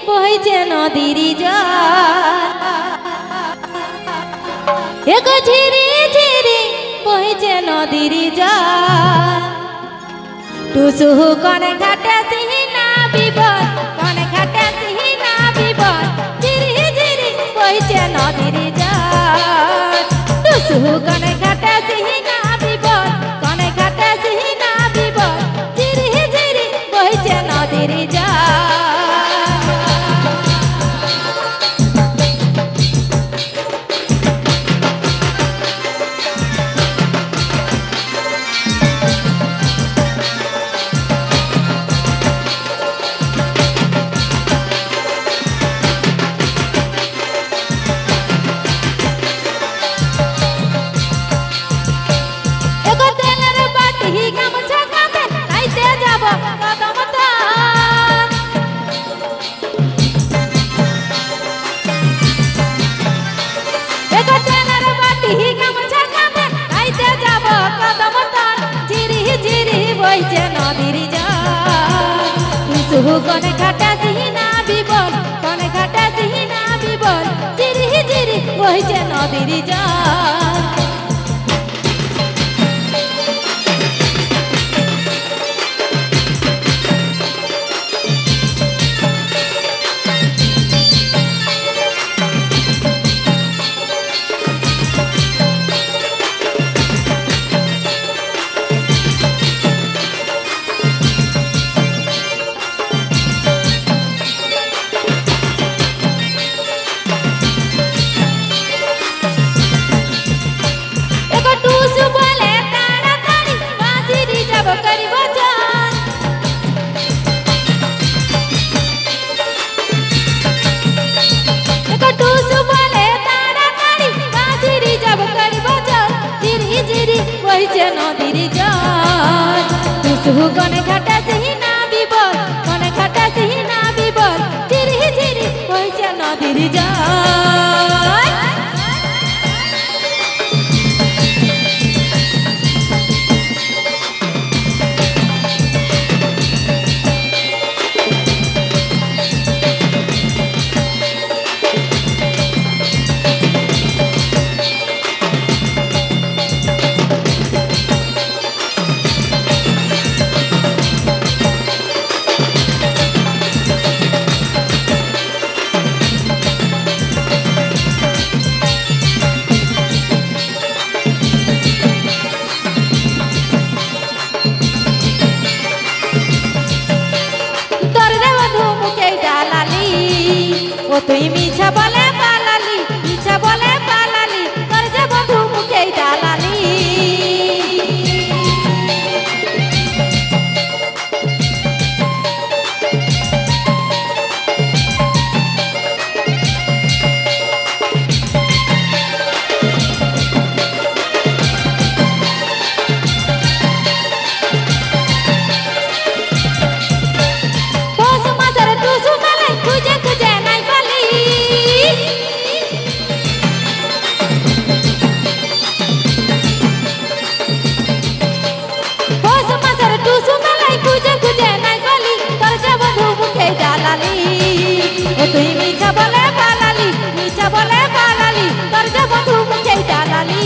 বইছে নদীর জল এগো ঝিরি ঝিরি বইছে নদীর জল টুসু কনে ঘাটে সিহিনা বিপদ কনে ঘাটে সিহিনা বিপদ ঝিরি ঝিরি বইছে নদীর জল টুসু কনে ঘাটে সিহিনা বিপদ কনে ঘাটে সিহিনা বিপদ ঝিরি ঝিরি বইছে নদীর জল কনে ঘাটা সিহিনা বিবল কনে ঘাটা সিহিনা বিবল জিরি জিরি বইছে নদীর জল নদীর জল টুসু কনে ঘাটা সিহিনা বিবল কনে ঘাটা সিহিনা বিবল ঝিরি ঝিরি বইছে নদীর জল তুই মিছা বলে পালালি মিছা বলে পালালি তোর যে বন্ধু মুখেই দালালি তুই মিছা বলে পালালি মিছা বলে পালালি তোর যে বন্ধু মুখেই দালালি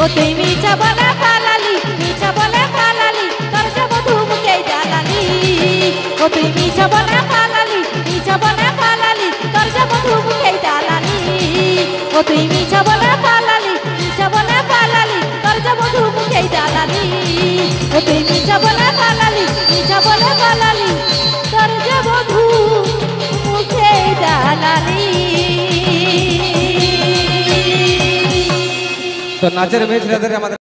ও তুই মিছা বলে পালালি মিছা বলে পালালি তোর যে বন্ধু মুখেই দালালি ও তুই মিছা বলে পালালি মিছা বলে পালালি তোর যে বন্ধু মুখেই দালালি ও তুই মিছা বলে পালালি মিছা বলে পালালি তোর যে বন্ধু মুখেই দালালি ও তুই মিছা বলে পালালি মিছা বলে পালালি তোর যে বন্ধু তো নাচের মেয়ে ছেলেদের আমাদের